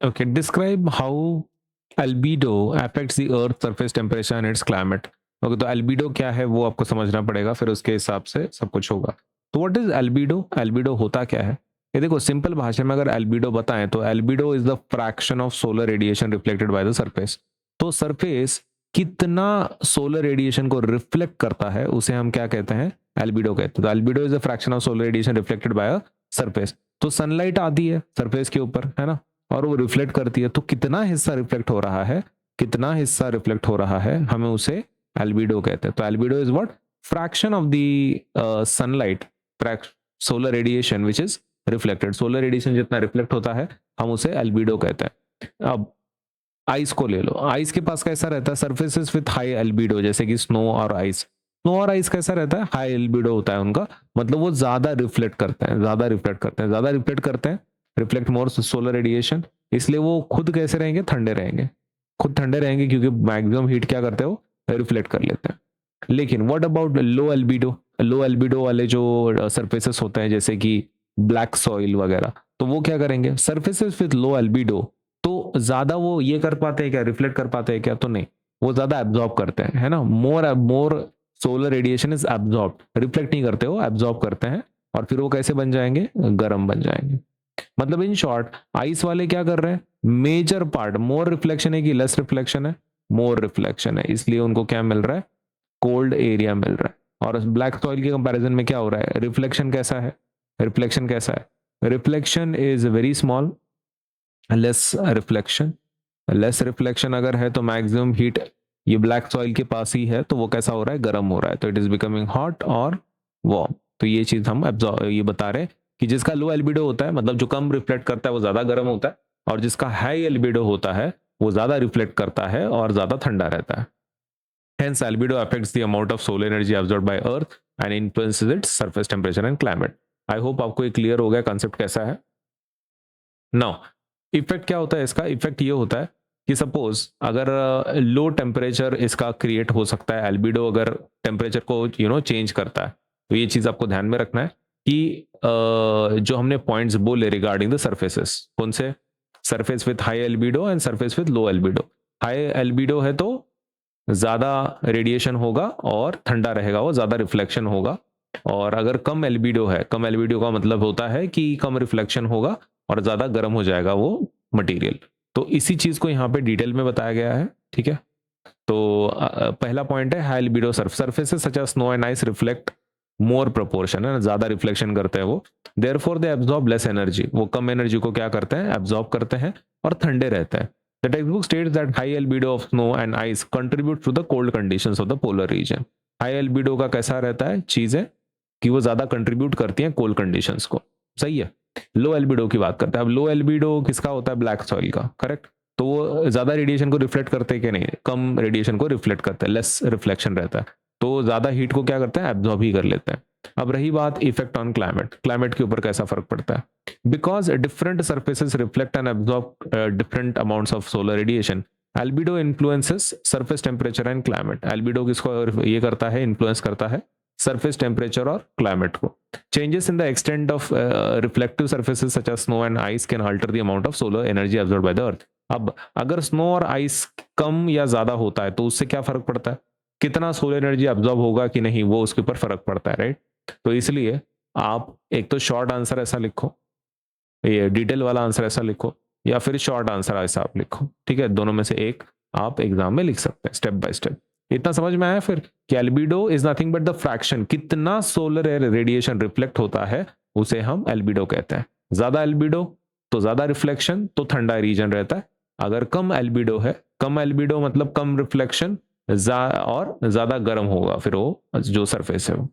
Okay, describe how albedo affects the earth surface temperature and its climate. Okay, तो albedo क्या है वो आपको समझना पड़ेगा, फिर उसके हिसाब से सब कुछ होगा। तो व्हाट इज अल्बीडो? अल्बीडो होता क्या है? ये देखो, सिंपल भाषा में अगर अल्बीडो बताएं तो albedo is the fraction of solar radiation reflected by the surface. तो सरफेस कितना सोलर रेडिएशन को रिफ्लेक्ट करता है उसे हम क्या कहते हैं? अल्बीडो कहते हैं। तो albedo is the fraction of solar radiation reflected by a surface. तो सनलाइट आती है सरफेस के ऊपर, है ना, और वो रिफ्लेक्ट करती है, तो कितना हिस्सा रिफ्लेक्ट हो रहा है, कितना हिस्सा रिफ्लेक्ट हो रहा है, हमें उसे एल्बिडो कहते हैं। तो albedo is what? Fraction of the sunlight, solar radiation which is reflected. Solar radiation जितना रिफ्लेक्ट होता है हम उसे एल्बिडो कहते हैं। अब आइस को ले लो, आइस के पास कैसा रहता है? सरफेसेस विथ हाई एल्बिडो, जैसे कि स्नो और आइस। स्नो और आइस कैसा रहता है? हाई एल्बिडो होता है उनका, मतलब वो ज्यादा रिफ्लेक्ट करते हैं, ज्यादा रिफ्लेक्ट करते हैं, ज्यादा रिफ्लेक्ट करते हैं, रिफ्लेक्ट मोर सोलर रेडिएशन। इसलिए वो खुद कैसे रहेंगे? ठंडे रहेंगे। खुद ठंडे रहेंगे क्योंकि मैक्सिमम हीट क्या करते हैं? वो रिफ्लेक्ट कर लेते हैं। लेकिन what about low albedo? Low albedo वाले जो सरफेसेस होते हैं जैसे कि ब्लैक सॉइल वगैरह, तो वो क्या करेंगे? सरफेसेस विथ लो एल्बिडो तो ज्यादा वो ये कर पाते हैं क्या? रिफ्लेक्ट कर पाते हैं क्या? तो नहीं, वो ज्यादा एब्जॉर्ब करते हैं, है ना। More more solar radiation is absorb, reflect नहीं करते, वो एब्जॉर्ब करते हैं, और फिर वो कैसे बन जाएंगे? गर्म बन जाएंगे। मतलब इन शॉर्ट, आइस वाले क्या कर रहे हैं? मेजर पार्ट मोर रिफ्लेक्शन है कि लेस रिफ्लेक्शन है? मोर रिफ्लेक्शन है, इसलिए उनको क्या मिल रहा है? कोल्ड एरिया मिल रहा है। और ब्लैक सॉइल के कंपैरिजन में क्या हो रहा है? रिफ्लेक्शन कैसा है? रिफ्लेक्शन कैसा है? Reflection is very small, less reflection. Less reflection अगर है तो मैक्सिमम हीट ये ब्लैक सॉइल के पास ही है, तो वो कैसा हो रहा है? गर्म हो रहा है। तो इट इज बिकमिंग हॉट और वार्म। तो ये चीज हम ये बता रहे हैं कि जिसका लो एल्बिडो होता है, मतलब जो कम रिफ्लेक्ट करता है, वो ज्यादा गर्म होता है, और जिसका हाई एल्बिडो होता है वो ज्यादा रिफ्लेक्ट करता है और ज्यादा ठंडा रहता है। Hence, albedo affects the amount of solar energy absorbed by Earth and influences its surface temperature and climate. I hope आपको ये क्लियर हो गया कंसेप्ट कैसा है। नाउ इफेक्ट क्या होता है इसका? इफेक्ट ये होता है कि सपोज अगर लो टेम्परेचर इसका क्रिएट हो सकता है, एल्बिडो अगर टेम्परेचर को चेंज करता है, तो ये चीज आपको ध्यान में रखना है कि जो हमने पॉइंट्स बोले रिगार्डिंग द सरफेसेस, कौन से? Surface with high albedo and surface with low albedo. High albedo है तो ज्यादा रेडिएशन होगा और ठंडा रहेगा, वो ज्यादा रिफ्लेक्शन होगा। और अगर कम एल्बिडो है, कम एल्बिडो का मतलब होता है कि कम रिफ्लेक्शन होगा और ज्यादा गर्म हो जाएगा वो मटेरियल। तो इसी चीज को यहाँ पे डिटेल में बताया गया है, ठीक है। तो पहला पॉइंट है high albedo surfaces such as snow and ice reflect more proportion, है ना, ज्यादा रिफ्लेक्शन करते हैं वो। Therefore they absorb less energy, वो कम एनर्जी को क्या करते हैं? एब्जॉर्ब करते हैं और ठंडे रहते हैं। The textbook states that high albedo of snow and ice contribute to the cold conditions of the polar region. High albedo का कैसा रहता है चीजें कि वो ज्यादा कंट्रीब्यूट करती हैं कोल्ड कंडीशंस को, सही है। लो एल्बिडो की बात करते हैं। अब लो एल्बिडो किसका होता है? ब्लैक सॉइल का, करेक्ट। तो वो ज्यादा रेडिएशन को रिफ्लेक्ट करते हैं कि नहीं? कम रेडिएशन को रिफ्लेक्ट करते हैं, लेस रिफ्लेक्शन रहता है, तो ज्यादा हीट को क्या करते हैं? एब्जॉर्ब ही कर लेते हैं। अब रही बात इफेक्ट ऑन क्लाइमेट, क्लाइमेट के ऊपर कैसा फर्क पड़ता है? Because different surfaces reflect and absorb different amounts of solar radiation, albedo influences surface temperature and climate. Albedo किसको ये करता है? इन्फ्लुएंस करता है surface temperature और climate को। Changes in the extent of reflective surfaces such as snow and ice can alter the amount of solar energy absorbed by the earth. अब अगर स्नो और आइस कम या ज्यादा होता है तो उससे क्या फर्क पड़ता है? कितना सोलर एनर्जी अब्जॉर्ब होगा कि नहीं, वो उसके ऊपर फर्क पड़ता है, राइट। तो इसलिए आप एक तो शॉर्ट आंसर ऐसा लिखो, ये डिटेल वाला आंसर ऐसा लिखो, या फिर शॉर्ट आंसर ऐसा आप लिखो, ठीक है। दोनों में से एक आप एग्जाम में लिख सकते हैं स्टेप बाय स्टेप। इतना समझ में आया फिर कि albedo is nothing but the fraction, कितना सोलर रेडिएशन रिफ्लेक्ट होता है उसे हम एल्बिडो कहते हैं। ज्यादा एल्बिडो तो ज्यादा रिफ्लेक्शन, तो ठंडा रीजन रहता है। अगर कम एल्बिडो है, कम एल्बिडो मतलब कम रिफ्लेक्शन और ज्यादा गर्म होगा फिर वो जो सरफेस है वो।